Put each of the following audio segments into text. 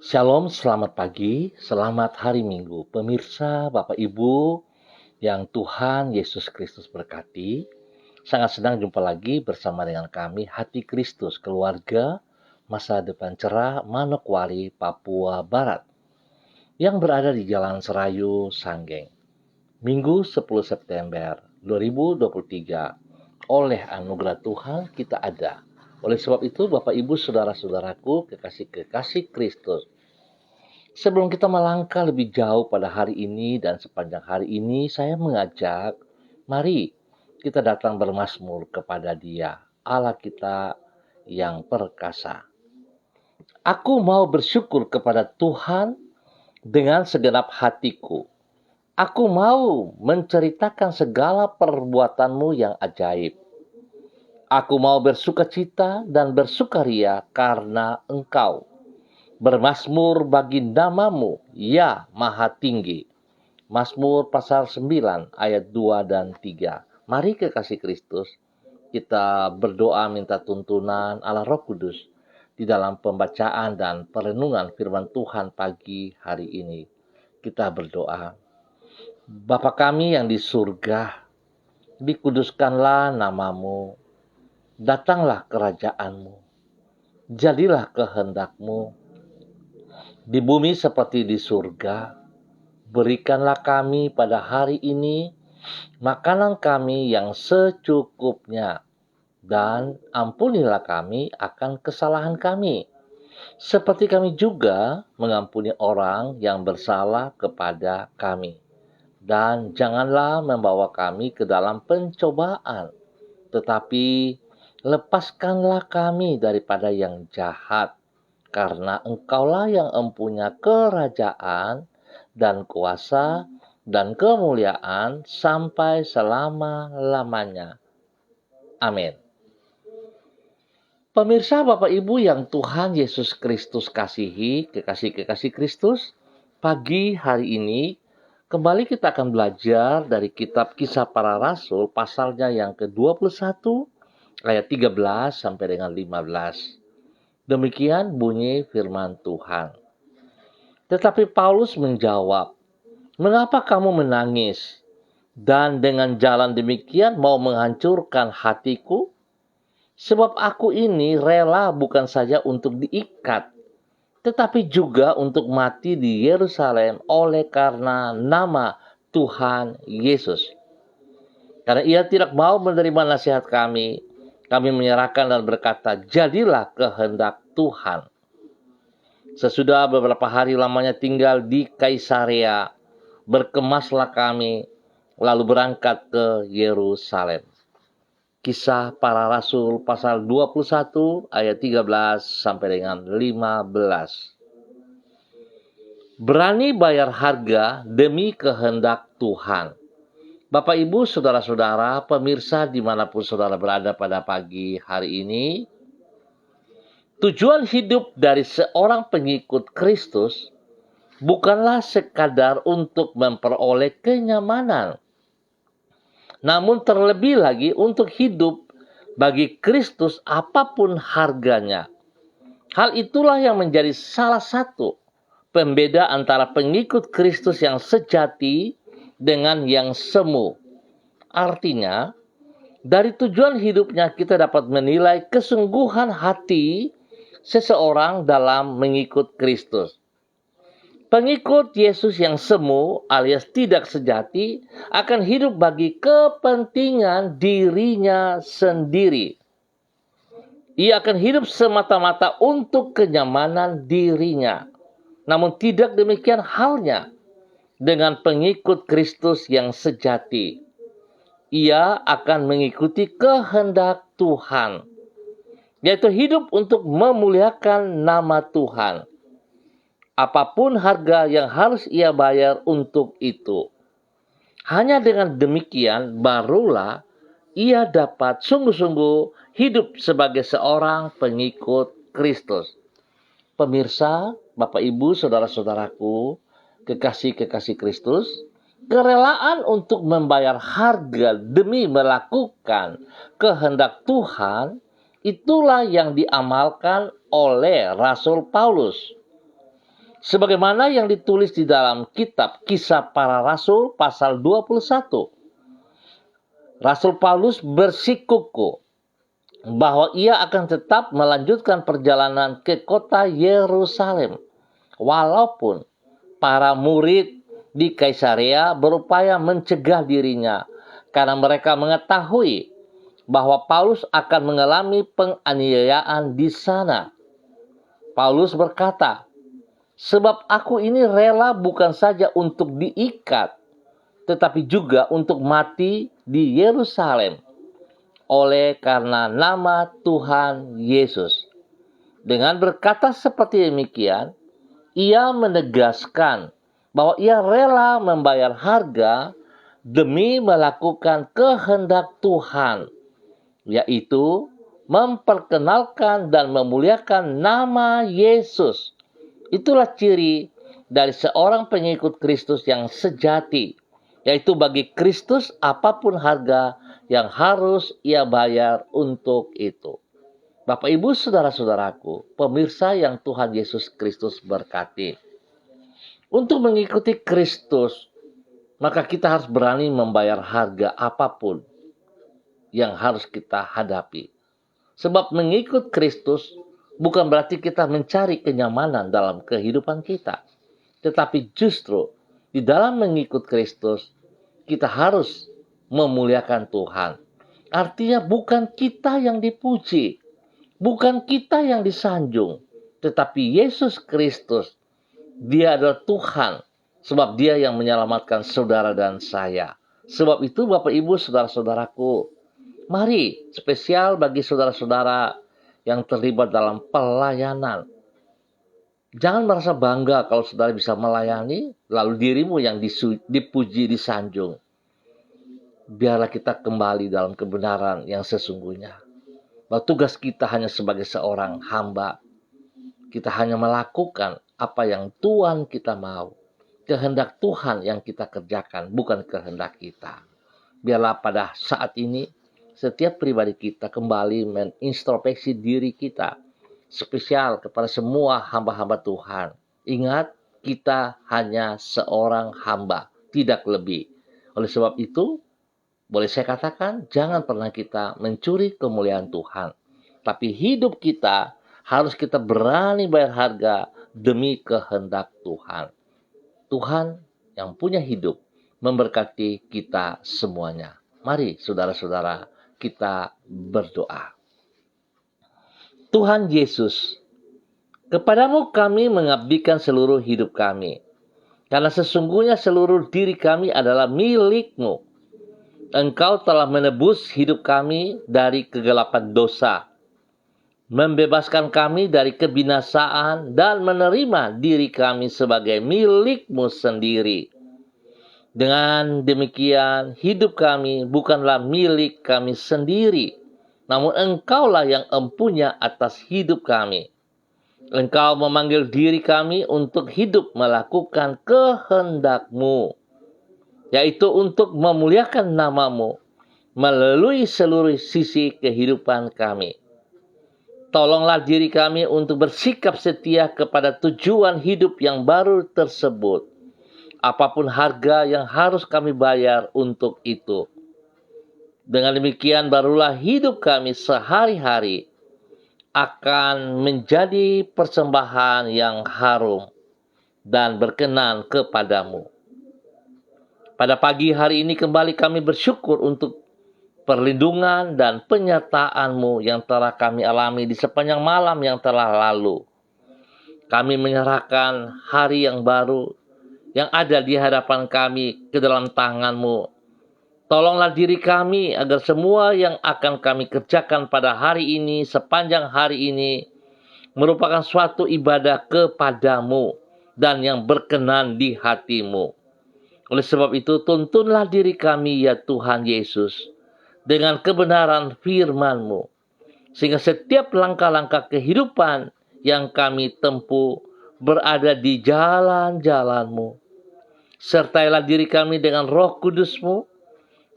Shalom, selamat pagi, selamat hari Minggu. Pemirsa, Bapak Ibu yang Tuhan Yesus Kristus berkati, sangat senang jumpa lagi bersama dengan kami, Hati Kristus, keluarga masa depan cerah, Manokwari, Papua Barat, yang berada di Jalan Serayu, Sanggeng. Minggu 10 September 2023, oleh anugerah Tuhan kita ada. Oleh sebab itu, Bapak Ibu, saudara-saudaraku, kekasih-kekasih Kristus, sebelum kita melangkah lebih jauh pada hari ini dan sepanjang hari ini, saya mengajak, mari kita datang bermazmur kepada Dia, Allah kita yang perkasa. Aku mau bersyukur kepada Tuhan dengan segenap hatiku. Aku mau menceritakan segala perbuatanmu yang ajaib. Aku mau bersukacita dan bersukaria karena Engkau. Bermazmur bagi namamu, ya Maha Tinggi. Mazmur pasal 9 ayat 2 dan 3. Mari kekasih Kristus, kita berdoa minta tuntunan Allah Roh Kudus di dalam pembacaan dan perenungan firman Tuhan pagi hari ini. Kita berdoa. Bapa kami yang di surga, dikuduskanlah namamu, datanglah kerajaanmu, jadilah kehendakmu, di bumi seperti di surga. Berikanlah kami pada hari ini makanan kami yang secukupnya, dan ampunilah kami akan kesalahan kami, seperti kami juga mengampuni orang yang bersalah kepada kami. Dan janganlah membawa kami ke dalam pencobaan, tetapi lepaskanlah kami daripada yang jahat, karena Engkaulah yang empunya kerajaan dan kuasa dan kemuliaan sampai selama-lamanya. Amin. Pemirsa, Bapak Ibu yang Tuhan Yesus Kristus kasihi, kekasih-kekasih Kristus, pagi hari ini kembali kita akan belajar dari kitab Kisah Para Rasul pasalnya yang ke-21 ayat 13 sampai dengan 15. Demikian bunyi firman Tuhan. Tetapi Paulus menjawab, "Mengapa kamu menangis? Dan dengan jalan demikian mau menghancurkan hatiku? Sebab aku ini rela bukan saja untuk diikat, tetapi juga untuk mati di Yerusalem oleh karena nama Tuhan Yesus. Karena ia tidak mau menerima nasihat kami menyerahkan dan berkata, jadilah kehendak Tuhan." Sesudah beberapa hari lamanya tinggal di Kaisarea, berkemaslah kami, lalu berangkat ke Yerusalem. Kisah Para Rasul pasal 21 ayat 13 sampai dengan 15. Berani bayar harga demi kehendak Tuhan. Bapak, Ibu, saudara-saudara, pemirsa dimanapun saudara berada pada pagi hari ini, tujuan hidup dari seorang pengikut Kristus bukanlah sekadar untuk memperoleh kenyamanan, namun terlebih lagi untuk hidup bagi Kristus apapun harganya. Hal itulah yang menjadi salah satu pembeda antara pengikut Kristus yang sejati dengan yang semu. Artinya, dari tujuan hidupnya kita dapat menilai kesungguhan hati seseorang dalam mengikut Kristus. Pengikut Yesus yang semu alias tidak sejati akan hidup bagi kepentingan dirinya sendiri. Ia akan hidup semata-mata untuk kenyamanan dirinya. Namun tidak demikian halnya dengan pengikut Kristus yang sejati. Ia akan mengikuti kehendak Tuhan, yaitu hidup untuk memuliakan nama Tuhan. Apapun harga yang harus ia bayar untuk itu. Hanya dengan demikian barulah ia dapat sungguh-sungguh hidup sebagai seorang pengikut Kristus. Pemirsa, Bapak Ibu, saudara-saudaraku, kekasih-kekasih Kristus, kerelaan untuk membayar harga demi melakukan kehendak Tuhan, itulah yang diamalkan oleh Rasul Paulus. Sebagaimana yang ditulis di dalam kitab Kisah Para Rasul pasal 21. Rasul Paulus bersikukuh bahwa ia akan tetap melanjutkan perjalanan ke kota Yerusalem walaupun para murid di Kaisarea berupaya mencegah dirinya karena mereka mengetahui bahwa Paulus akan mengalami penganiayaan di sana. Paulus berkata, "Sebab aku ini rela bukan saja untuk diikat, tetapi juga untuk mati di Yerusalem oleh karena nama Tuhan Yesus." Dengan berkata seperti demikian, ia menegaskan bahwa ia rela membayar harga demi melakukan kehendak Tuhan, yaitu memperkenalkan dan memuliakan nama Yesus. Itulah ciri dari seorang pengikut Kristus yang sejati, yaitu bagi Kristus apapun harga yang harus ia bayar untuk itu. Bapak, Ibu, saudara-saudaraku, pemirsa yang Tuhan Yesus Kristus berkati. Untuk mengikuti Kristus, maka kita harus berani membayar harga apapun yang harus kita hadapi. Sebab mengikut Kristus bukan berarti kita mencari kenyamanan dalam kehidupan kita. Tetapi justru di dalam mengikut Kristus, kita harus memuliakan Tuhan. Artinya bukan kita yang dipuji, bukan kita yang disanjung, tetapi Yesus Kristus. Dia adalah Tuhan, sebab Dia yang menyelamatkan saudara dan saya. Sebab itu Bapak, Ibu, saudara-saudaraku, mari spesial bagi saudara-saudara yang terlibat dalam pelayanan. Jangan merasa bangga kalau saudara bisa melayani, lalu dirimu yang dipuji, disanjung. Biarlah kita kembali dalam kebenaran yang sesungguhnya. Bahwa tugas kita hanya sebagai seorang hamba. Kita hanya melakukan apa yang Tuhan kita mau. Kehendak Tuhan yang kita kerjakan, bukan kehendak kita. Biarlah pada saat ini, setiap pribadi kita kembali menintrospeksi diri kita. Spesial kepada semua hamba-hamba Tuhan. Ingat, kita hanya seorang hamba, tidak lebih. Oleh sebab itu, boleh saya katakan, jangan pernah kita mencuri kemuliaan Tuhan. Tapi hidup kita harus kita berani bayar harga demi kehendak Tuhan. Tuhan yang punya hidup memberkati kita semuanya. Mari saudara-saudara kita berdoa. Tuhan Yesus, kepadamu kami mengabdikan seluruh hidup kami. Karena sesungguhnya seluruh diri kami adalah milik-Mu. Engkau telah menebus hidup kami dari kegelapan dosa, membebaskan kami dari kebinasaan, dan menerima diri kami sebagai milik-Mu sendiri. Dengan demikian, hidup kami bukanlah milik kami sendiri, namun Engkaulah yang empunya atas hidup kami. Engkau memanggil diri kami untuk hidup melakukan kehendak-Mu, yaitu untuk memuliakan nama-Mu melalui seluruh sisi kehidupan kami. Tolonglah diri kami untuk bersikap setia kepada tujuan hidup yang baru tersebut. Apapun harga yang harus kami bayar untuk itu. Dengan demikian barulah hidup kami sehari-hari akan menjadi persembahan yang harum dan berkenan kepadamu. Pada pagi hari ini kembali kami bersyukur untuk perlindungan dan penyertaan-Mu yang telah kami alami di sepanjang malam yang telah lalu. Kami menyerahkan hari yang baru yang ada di hadapan kami ke dalam tangan-Mu. Tolonglah diri kami agar semua yang akan kami kerjakan pada hari ini, sepanjang hari ini, merupakan suatu ibadah kepada-Mu dan yang berkenan di hati-Mu. Oleh sebab itu, tuntunlah diri kami ya Tuhan Yesus, dengan kebenaran firman-Mu, sehingga setiap langkah-langkah kehidupan yang kami tempuh berada di jalan-jalan-Mu. Sertailah diri kami dengan Roh Kudus-Mu,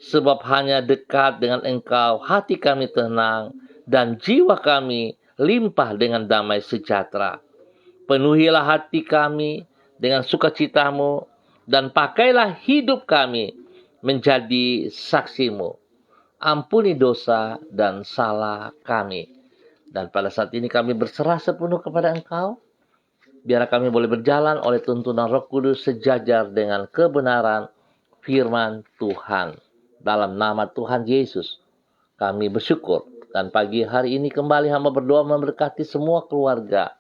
sebab hanya dekat dengan Engkau hati kami tenang dan jiwa kami limpah dengan damai sejahtera. Penuhilah hati kami dengan sukacitamu, dan pakailah hidup kami menjadi saksimu. Ampuni dosa dan salah kami. Dan pada saat ini kami berserah sepenuh kepada Engkau. Biar kami boleh berjalan oleh tuntunan Roh Kudus sejajar dengan kebenaran firman Tuhan. Dalam nama Tuhan Yesus, kami bersyukur. Dan pagi hari ini kembali hamba berdoa memberkati semua keluarga,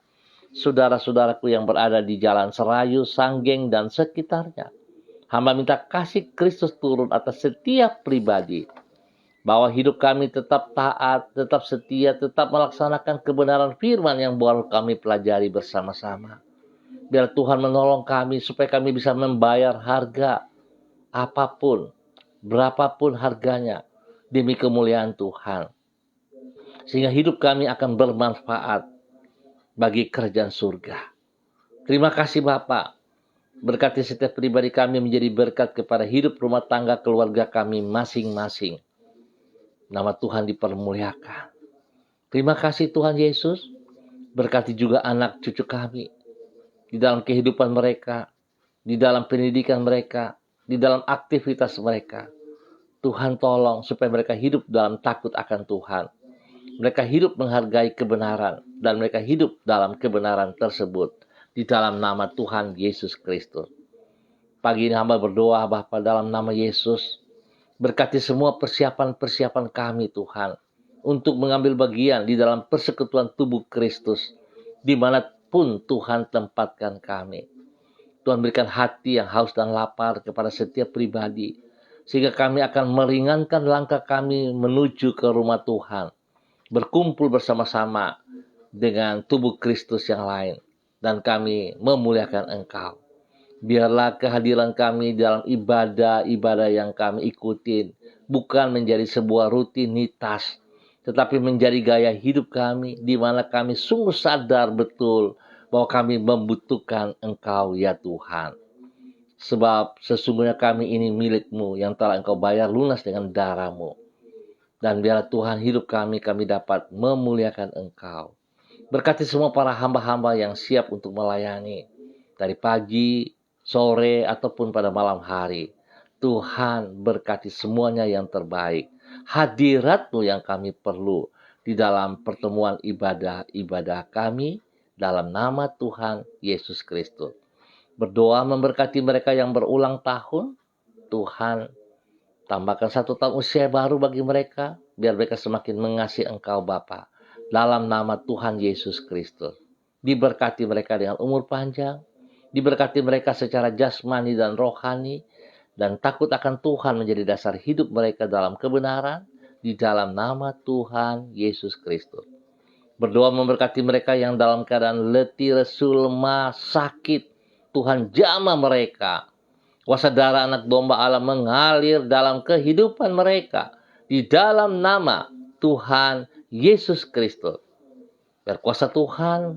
saudara-saudaraku yang berada di Jalan Serayu, Sanggeng, dan sekitarnya. Hamba minta kasih Kristus turun atas setiap pribadi, bahwa hidup kami tetap taat, tetap setia, tetap melaksanakan kebenaran firman yang baru kami pelajari bersama-sama. Biar Tuhan menolong kami supaya kami bisa membayar harga apapun, berapapun harganya, demi kemuliaan Tuhan. Sehingga hidup kami akan bermanfaat bagi kerajaan surga. Terima kasih Bapa. Berkati setiap pribadi kami menjadi berkat kepada hidup rumah tangga keluarga kami masing-masing. Nama Tuhan dipermuliakan. Terima kasih Tuhan Yesus. Berkati juga anak cucu kami di dalam kehidupan mereka, di dalam pendidikan mereka, di dalam aktivitas mereka. Tuhan tolong supaya mereka hidup dalam takut akan Tuhan. Mereka hidup menghargai kebenaran, dan mereka hidup dalam kebenaran tersebut di dalam nama Tuhan Yesus Kristus. Pagi ini hamba berdoa Bapa dalam nama Yesus. Berkati semua persiapan-persiapan kami Tuhan, untuk mengambil bagian di dalam persekutuan tubuh Kristus, dimanapun Tuhan tempatkan kami. Tuhan berikan hati yang haus dan lapar kepada setiap pribadi, sehingga kami akan meringankan langkah kami menuju ke rumah Tuhan, berkumpul bersama-sama dengan tubuh Kristus yang lain, dan kami memuliakan Engkau. Biarlah kehadiran kami dalam ibadah-ibadah yang kami ikutin bukan menjadi sebuah rutinitas, tetapi menjadi gaya hidup kami, di mana kami sungguh sadar betul bahwa kami membutuhkan Engkau ya Tuhan. Sebab sesungguhnya kami ini milik-Mu yang telah Engkau bayar lunas dengan darah-Mu. Dan biarlah Tuhan hidup kami dapat memuliakan Engkau. Berkati semua para hamba-hamba yang siap untuk melayani, dari pagi, sore, ataupun pada malam hari. Tuhan berkati semuanya yang terbaik. Hadirat-Mu yang kami perlu di dalam pertemuan ibadah-ibadah kami, dalam nama Tuhan Yesus Kristus. Berdoa memberkati mereka yang berulang tahun. Tuhan, tambahkan 1 tahun usia baru bagi mereka, biar mereka semakin mengasihi Engkau Bapa. Dalam nama Tuhan Yesus Kristus. Diberkati mereka dengan umur panjang, diberkati mereka secara jasmani dan rohani, dan takut akan Tuhan menjadi dasar hidup mereka dalam kebenaran, di dalam nama Tuhan Yesus Kristus. Berdoa memberkati mereka yang dalam keadaan letih, lesu, lemah, sakit. Tuhan jamah mereka. Kuasa darah anak domba Allah mengalir dalam kehidupan mereka, di dalam nama Tuhan Yesus Kristus. Biar kuasa Tuhan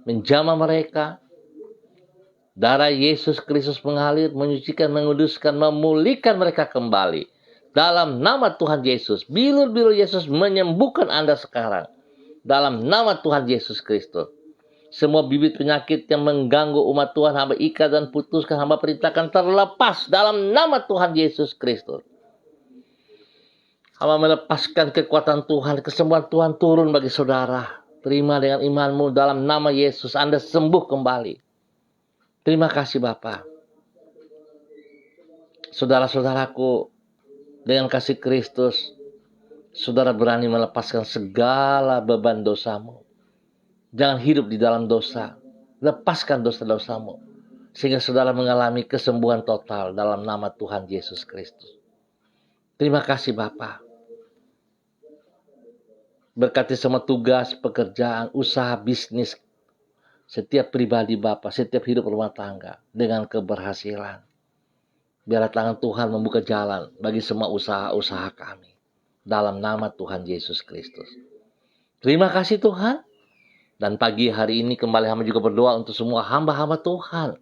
menjamah mereka. Darah Yesus Kristus mengalir, menyucikan, menguduskan, memulihkan mereka kembali. Dalam nama Tuhan Yesus, bilur-bilur Yesus menyembuhkan Anda sekarang. Dalam nama Tuhan Yesus Kristus. Semua bibit penyakit yang mengganggu umat Tuhan, hamba ikat dan putuskan, hamba perintahkan terlepas dalam nama Tuhan Yesus Kristus. Hamba melepaskan kekuatan Tuhan, kesembuhan Tuhan turun bagi saudara. Terima dengan imanmu dalam nama Yesus, Anda sembuh kembali. Terima kasih Bapa. Saudara-saudaraku, dengan kasih Kristus, saudara berani melepaskan segala beban dosamu. Jangan hidup di dalam dosa. Lepaskan dosa-dosamu, sehingga saudara mengalami kesembuhan total dalam nama Tuhan Yesus Kristus. Terima kasih Bapa. Berkati semua tugas, pekerjaan, usaha, bisnis, setiap pribadi Bapa, setiap hidup rumah tangga dengan keberhasilan. Biarlah tangan Tuhan membuka jalan bagi semua usaha-usaha kami. Dalam nama Tuhan Yesus Kristus. Terima kasih Tuhan. Dan pagi hari ini kembali hamba juga berdoa untuk semua hamba-hamba Tuhan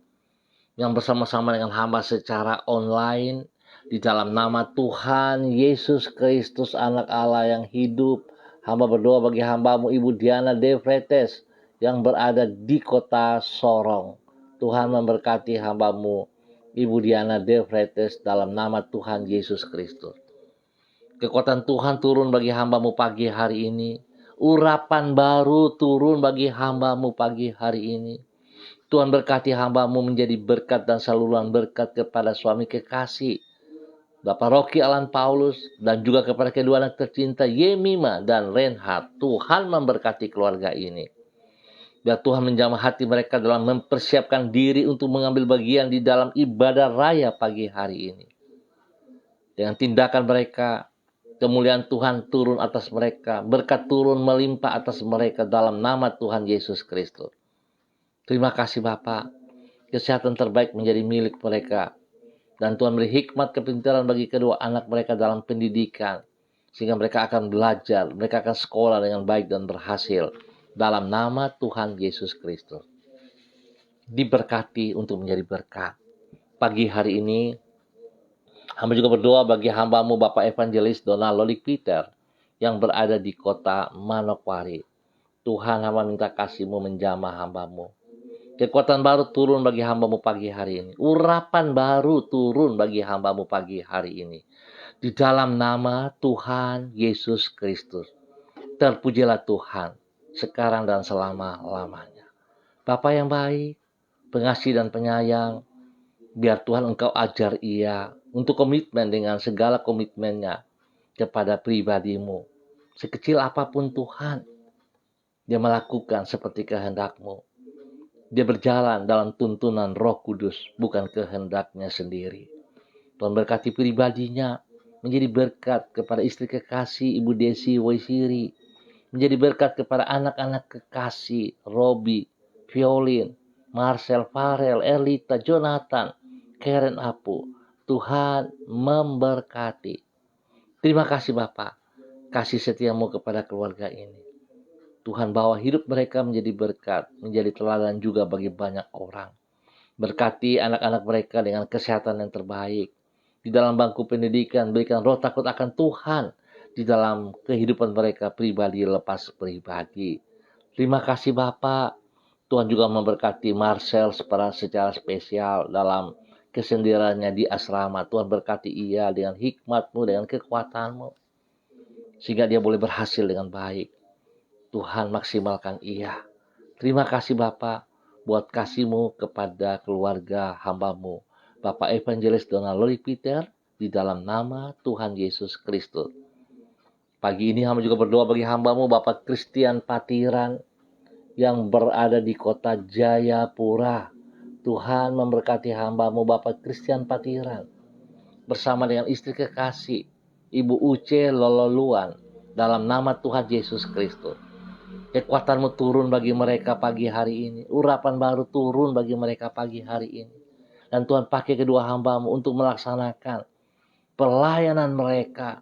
yang bersama-sama dengan hamba secara online. Di dalam nama Tuhan Yesus Kristus, anak Allah yang hidup. Hamba berdoa bagi hambamu Ibu Diana Devretes, yang berada di kota Sorong. Tuhan memberkati hamba-Mu, Ibu Diana De Freitas, dalam nama Tuhan Yesus Kristus. Kekuatan Tuhan turun bagi hamba-Mu pagi hari ini. Urapan baru turun bagi hamba-Mu pagi hari ini. Tuhan berkati hamba-Mu menjadi berkat dan saluran berkat kepada suami kekasih, Bapak Rocky Alan Paulus, dan juga kepada kedua anak tercinta Yemima dan Reinhard. Tuhan memberkati keluarga ini. Biar Tuhan menjamah hati mereka dalam mempersiapkan diri untuk mengambil bagian di dalam ibadah raya pagi hari ini. Dengan tindakan mereka, kemuliaan Tuhan turun atas mereka, berkat turun melimpah atas mereka dalam nama Tuhan Yesus Kristus. Terima kasih Bapak, kesehatan terbaik menjadi milik mereka. Dan Tuhan beri hikmat kepintaran bagi kedua anak mereka dalam pendidikan, sehingga mereka akan belajar, mereka akan sekolah dengan baik dan berhasil. Dalam nama Tuhan Yesus Kristus. Diberkati untuk menjadi berkat. Pagi hari ini, hamba juga berdoa bagi hamba-Mu Bapak Evangelis Donald Lolik Peter yang berada di kota Manokwari. Tuhan, hamba minta kasih-Mu menjamah hamba-Mu. Kekuatan baru turun bagi hamba-Mu pagi hari ini. Urapan baru turun bagi hamba-Mu pagi hari ini. Di dalam nama Tuhan Yesus Kristus. Terpujilah Tuhan sekarang dan selama-lamanya. Bapa yang baik, pengasih dan penyayang, biar Tuhan Engkau ajar ia untuk komitmen dengan segala komitmennya kepada pribadi-Mu. Sekecil apapun Tuhan, dia melakukan seperti kehendak-Mu. Dia berjalan dalam tuntunan Roh Kudus, bukan kehendaknya sendiri. Tuhan berkati pribadinya, menjadi berkat kepada istri kekasih Ibu Desi Waisiri, menjadi berkat kepada anak-anak kekasih Robi, Violin, Marcel, Farel, Erlita, Jonathan, Karen Apu. Tuhan memberkati. Terima kasih Bapak, kasih setiamu kepada keluarga ini. Tuhan bawa hidup mereka menjadi berkat, menjadi teladan juga bagi banyak orang. Berkati anak-anak mereka dengan kesehatan yang terbaik. Di dalam bangku pendidikan, berikan roh takut akan Tuhan di dalam kehidupan mereka pribadi lepas pribadi. Terima kasih Bapak. Tuhan juga memberkati Marcel secara spesial dalam kesendiriannya di asrama. Tuhan berkati ia dengan hikmat-Mu, dengan kekuatan-Mu, sehingga dia boleh berhasil dengan baik. Tuhan maksimalkan ia. Terima kasih Bapak buat kasih-Mu kepada keluarga hamba-Mu Bapak Evangelis Donald Lolik Peter, di dalam nama Tuhan Yesus Kristus. Pagi ini hamba juga berdoa bagi hamba-Mu Bapak Christian Patiran yang berada di kota Jayapura. Tuhan memberkati hamba-Mu Bapak Christian Patiran bersama dengan istri kekasih Ibu Uce Lololuan dalam nama Tuhan Yesus Kristus. Kekuatan-Mu turun bagi mereka pagi hari ini. Urapan baru turun bagi mereka pagi hari ini. Dan Tuhan pakai kedua hamba-Mu untuk melaksanakan pelayanan mereka,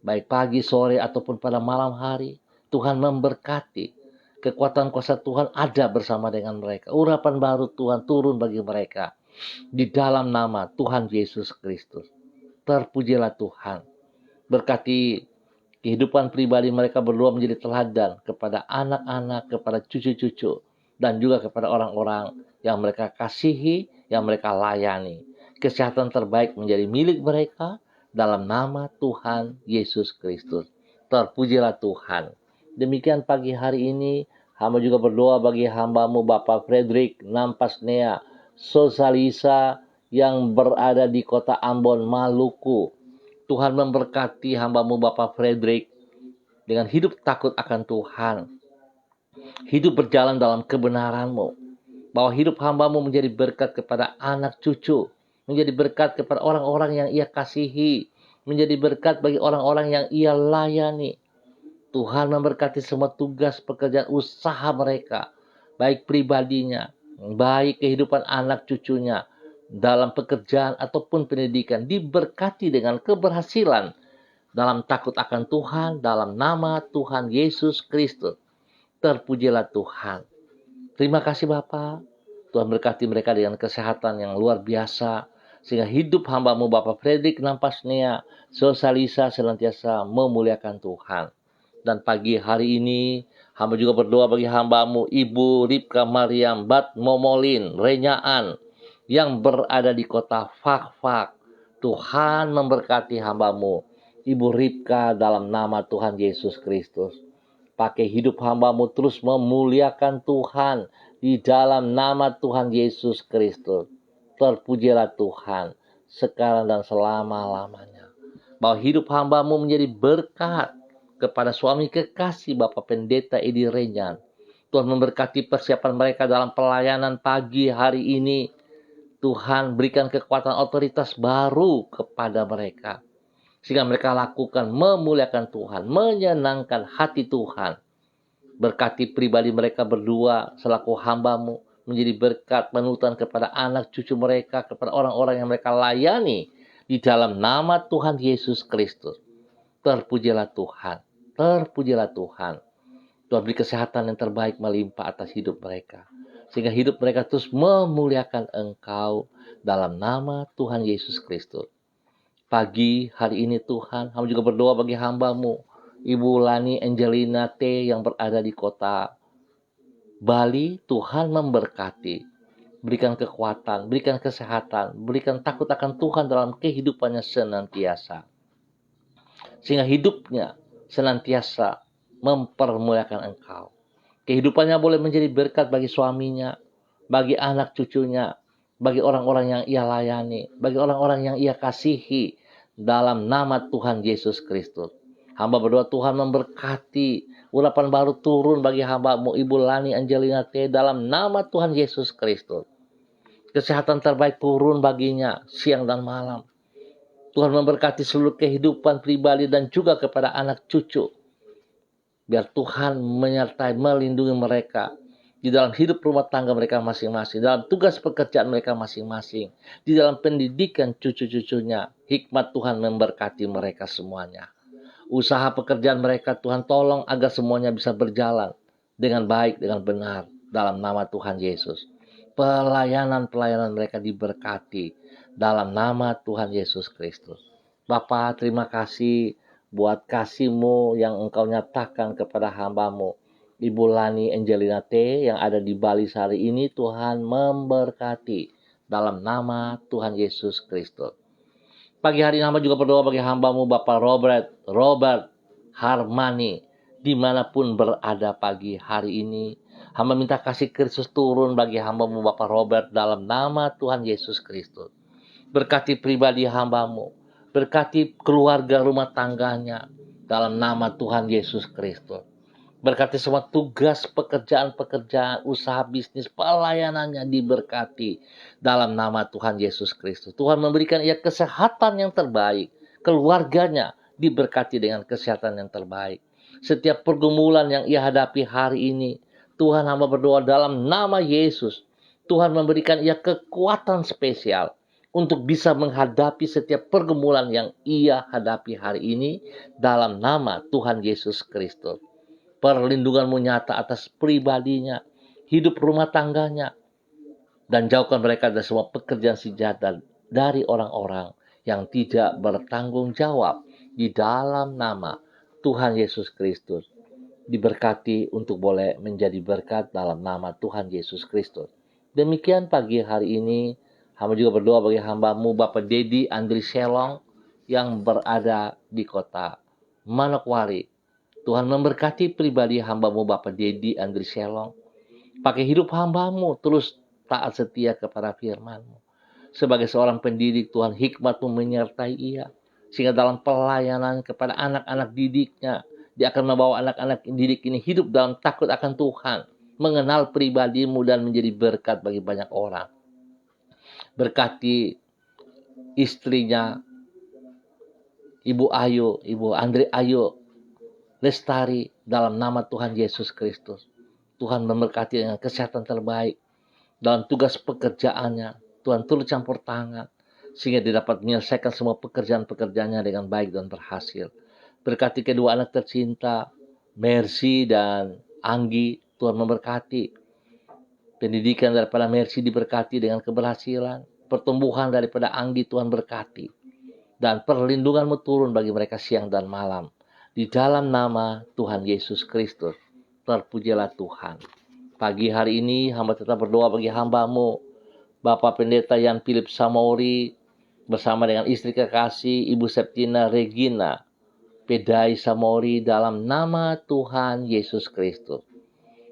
baik pagi, sore, ataupun pada malam hari. Tuhan memberkati. Kekuatan kuasa Tuhan ada bersama dengan mereka. Urapan baru Tuhan turun bagi mereka. Di dalam nama Tuhan Yesus Kristus. Terpujilah Tuhan. Berkati kehidupan pribadi mereka berdua menjadi teladan kepada anak-anak, kepada cucu-cucu, dan juga kepada orang-orang yang mereka kasihi, yang mereka layani. Kesehatan terbaik menjadi milik mereka dalam nama Tuhan Yesus Kristus. Terpujilah Tuhan. Demikian pagi hari ini, hamba juga berdoa bagi hamba-Mu Bapak Frederick Nampasnea Sosalisa yang berada di kota Ambon, Maluku. Tuhan memberkati hamba-Mu Bapak Frederick dengan hidup takut akan Tuhan. Hidup berjalan dalam kebenaran-Mu. Bahwa hidup hamba-Mu menjadi berkat kepada anak cucu. Menjadi berkat kepada orang-orang yang ia kasihi. Menjadi berkat bagi orang-orang yang ia layani. Tuhan memberkati semua tugas pekerjaan usaha mereka. Baik pribadinya, baik kehidupan anak cucunya. Dalam pekerjaan ataupun pendidikan. Diberkati dengan keberhasilan. Dalam takut akan Tuhan. Dalam nama Tuhan Yesus Kristus. Terpujilah Tuhan. Terima kasih Bapak. Tuhan berkati mereka dengan kesehatan yang luar biasa. Sehingga hidup hamba-Mu Bapak Frederick Nampasnea Sosalisa senantiasa memuliakan Tuhan. Dan pagi hari ini Hamba juga berdoa bagi hamba-Mu, Ibu Ripka Mariam Bat Momolin Renyaan, yang berada di kota Fakfak. Tuhan memberkati hamba-Mu, Ibu Ripka, dalam nama Tuhan Yesus Kristus. Pakai hidup hamba-Mu terus memuliakan Tuhan di dalam nama Tuhan Yesus Kristus. Terpujilah Tuhan sekarang dan selama-lamanya. Bahwa hidup hamba-Mu menjadi berkat kepada suami kekasih Bapak Pendeta Edi Renyan. Tuhan memberkati persiapan mereka dalam pelayanan pagi hari ini. Tuhan berikan kekuatan otoritas baru kepada mereka, sehingga mereka lakukan memuliakan Tuhan, menyenangkan hati Tuhan. Berkati pribadi mereka berdua selaku hamba-Mu, menjadi berkat panutan kepada anak cucu mereka, kepada orang-orang yang mereka layani di dalam nama Tuhan Yesus Kristus. Terpujilah Tuhan, terpujilah Tuhan. Tuhan beri kesehatan yang terbaik melimpah atas hidup mereka, sehingga hidup mereka terus memuliakan Engkau dalam nama Tuhan Yesus Kristus. Pagi hari ini Tuhan, hamba juga berdoa bagi hamba-Mu, Ibu Lani Angelina T, yang berada di kota Bali. Tuhan memberkati, berikan kekuatan, berikan kesehatan, berikan takut akan Tuhan dalam kehidupannya senantiasa, sehingga hidupnya senantiasa mempermuliakan Engkau. Kehidupannya boleh menjadi berkat bagi suaminya, bagi anak cucunya, bagi orang-orang yang ia layani, bagi orang-orang yang ia kasihi, dalam nama Tuhan Yesus Kristus. Hamba berdoa Tuhan memberkati, urapan baru turun bagi hamba-Mu Ibu Lani Angelina T, dalam nama Tuhan Yesus Kristus. Kesehatan terbaik turun baginya siang dan malam. Tuhan memberkati seluruh kehidupan pribadi dan juga kepada anak cucu. Biar Tuhan menyertai, melindungi mereka di dalam hidup rumah tangga mereka masing-masing, dalam tugas pekerjaan mereka masing-masing, di dalam pendidikan cucu-cucunya. Hikmat Tuhan memberkati mereka semuanya. Usaha pekerjaan mereka Tuhan tolong agar semuanya bisa berjalan dengan baik, dengan benar, dalam nama Tuhan Yesus. Pelayanan-pelayanan mereka diberkati dalam nama Tuhan Yesus Kristus. Bapa, terima kasih buat kasih-Mu yang Engkau nyatakan kepada hamba-Mu Ibu Lani Angelina T yang ada di Bali hari ini. Tuhan memberkati dalam nama Tuhan Yesus Kristus. Pagi hari ini hamba juga berdoa bagi hamba-Mu Bapak Robert Harmani, dimanapun berada pagi hari ini. Hamba minta kasih Kristus turun bagi hamba-Mu Bapak Robert dalam nama Tuhan Yesus Kristus. Berkati pribadi hamba-Mu, berkati keluarga rumah tangganya dalam nama Tuhan Yesus Kristus. Berkati semua tugas pekerjaan-pekerjaan, usaha bisnis, pelayanannya diberkati dalam nama Tuhan Yesus Kristus. Tuhan memberikan ia kesehatan yang terbaik, keluarganya diberkati dengan kesehatan yang terbaik. Setiap pergumulan yang ia hadapi hari ini, Tuhan hamba berdoa dalam nama Yesus, Tuhan memberikan ia kekuatan spesial untuk bisa menghadapi setiap pergumulan yang ia hadapi hari ini dalam nama Tuhan Yesus Kristus. Perlindungan-Mu nyata atas pribadinya, hidup rumah tangganya, dan jauhkan mereka dari semua pekerjaan sejahtera dari orang-orang yang tidak bertanggung jawab di dalam nama Tuhan Yesus Kristus. Diberkati untuk boleh menjadi berkat dalam nama Tuhan Yesus Kristus. Demikian pagi hari ini, hamba juga berdoa bagi hamba-Mu Bapak Dedi Andri Selong yang berada di kota Manokwari. Tuhan memberkati pribadi hamba-Mu Bapak Dedi Andri Selong. Pakai hidup hamba-Mu terus taat setia kepada firman-Mu. Sebagai seorang pendidik, Tuhan hikmat-Mu menyertai ia, sehingga dalam pelayanan kepada anak-anak didiknya, dia akan membawa anak-anak didik ini hidup dalam takut akan Tuhan, mengenal pribadi-Mu dan menjadi berkat bagi banyak orang. Berkati istrinya, Ibu Ayu, Ibu Andri Ayu Lestari dalam nama Tuhan Yesus Kristus. Tuhan memberkati dengan kesehatan terbaik dalam tugas pekerjaannya. Tuhan turut campur tangan sehingga dia dapat menyelesaikan semua pekerjaan-pekerjaannya dengan baik dan berhasil. Berkati kedua anak tercinta, Mercy dan Anggi. Tuhan memberkati pendidikan daripada Mercy, diberkati dengan keberhasilan. Pertumbuhan daripada Anggi Tuhan berkati. Dan perlindungan-Mu turun bagi mereka siang dan malam. Di dalam nama Tuhan Yesus Kristus. Terpujilah Tuhan. Pagi hari ini hamba tetap berdoa bagi hamba-Mu, Bapak Pendeta Yan Philip Samori, bersama dengan istri kekasih Ibu Septina Regina Pedai Samori, dalam nama Tuhan Yesus Kristus.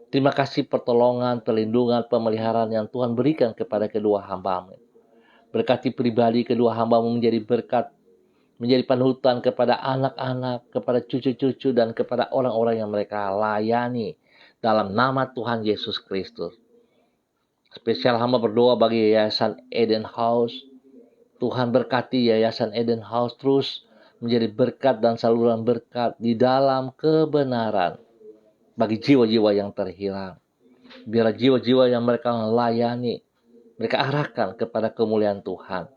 Terima kasih pertolongan, perlindungan, pemeliharaan yang Tuhan berikan kepada kedua hamba-Mu. Berkati pribadi kedua hamba-Mu menjadi berkat, menjadi panutan kepada anak-anak, kepada cucu-cucu, dan kepada orang-orang yang mereka layani dalam nama Tuhan Yesus Kristus. Spesial hamba berdoa bagi Yayasan Eden House. Tuhan berkati Yayasan Eden House terus menjadi berkat dan saluran berkat di dalam kebenaran bagi jiwa-jiwa yang terhilang. Biarlah jiwa-jiwa yang mereka layani, mereka arahkan kepada kemuliaan Tuhan.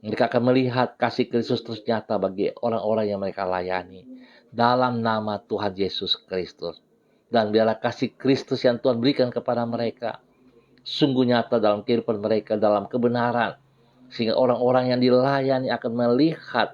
Mereka akan melihat kasih Kristus terus nyata bagi orang-orang yang mereka layani. Dalam nama Tuhan Yesus Kristus. Dan biarlah kasih Kristus yang Tuhan berikan kepada mereka sungguh nyata dalam kehidupan mereka, dalam kebenaran. Sehingga orang-orang yang dilayani akan melihat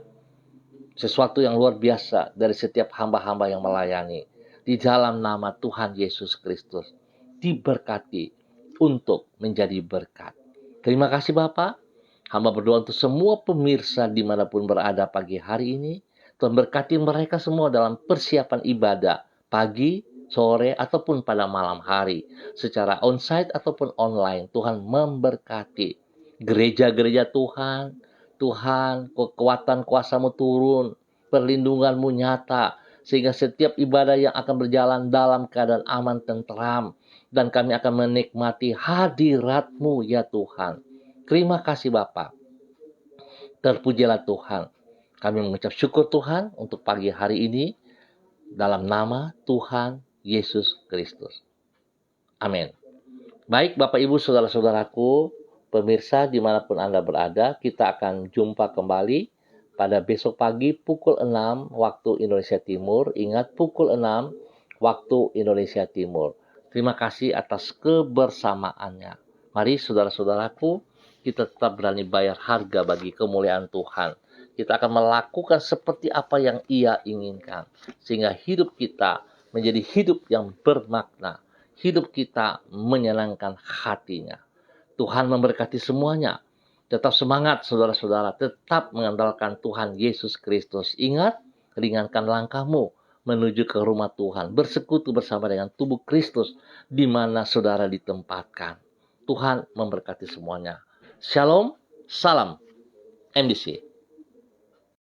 sesuatu yang luar biasa dari setiap hamba-hamba yang melayani. Di dalam nama Tuhan Yesus Kristus. Diberkati untuk menjadi berkat. Terima kasih Bapak. Hamba berdoa untuk semua pemirsa dimanapun berada pagi hari ini. Tuhan berkati mereka semua dalam persiapan ibadah pagi, sore, ataupun pada malam hari. Secara onsite ataupun online. Tuhan memberkati gereja-gereja Tuhan. Tuhan, kekuatan kuasa-Mu turun. Perlindungan-Mu nyata. Sehingga setiap ibadah yang akan berjalan dalam keadaan aman, tentram. Dan kami akan menikmati hadirat-Mu ya Tuhan. Terima kasih Bapa. Terpujilah Tuhan. Kami mengucap syukur Tuhan untuk pagi hari ini. Dalam nama Tuhan Yesus Kristus. Amin. Baik Bapak Ibu Saudara-saudaraku, pemirsa dimanapun Anda berada, kita akan jumpa kembali pada besok pagi pukul 6 waktu Indonesia Timur. Ingat, pukul 6 waktu Indonesia Timur. Terima kasih atas kebersamaannya. Mari saudara-saudaraku, kita tetap berani bayar harga bagi kemuliaan Tuhan. Kita akan melakukan seperti apa yang Ia inginkan. Sehingga hidup kita menjadi hidup yang bermakna. Hidup kita menyenangkan hatinya. Tuhan memberkati semuanya. Tetap semangat saudara-saudara. Tetap mengandalkan Tuhan Yesus Kristus. Ingat, ringankan langkahmu menuju ke rumah Tuhan. Bersekutu bersama dengan tubuh Kristus di mana saudara ditempatkan. Tuhan memberkati semuanya. Shalom, salam MDC.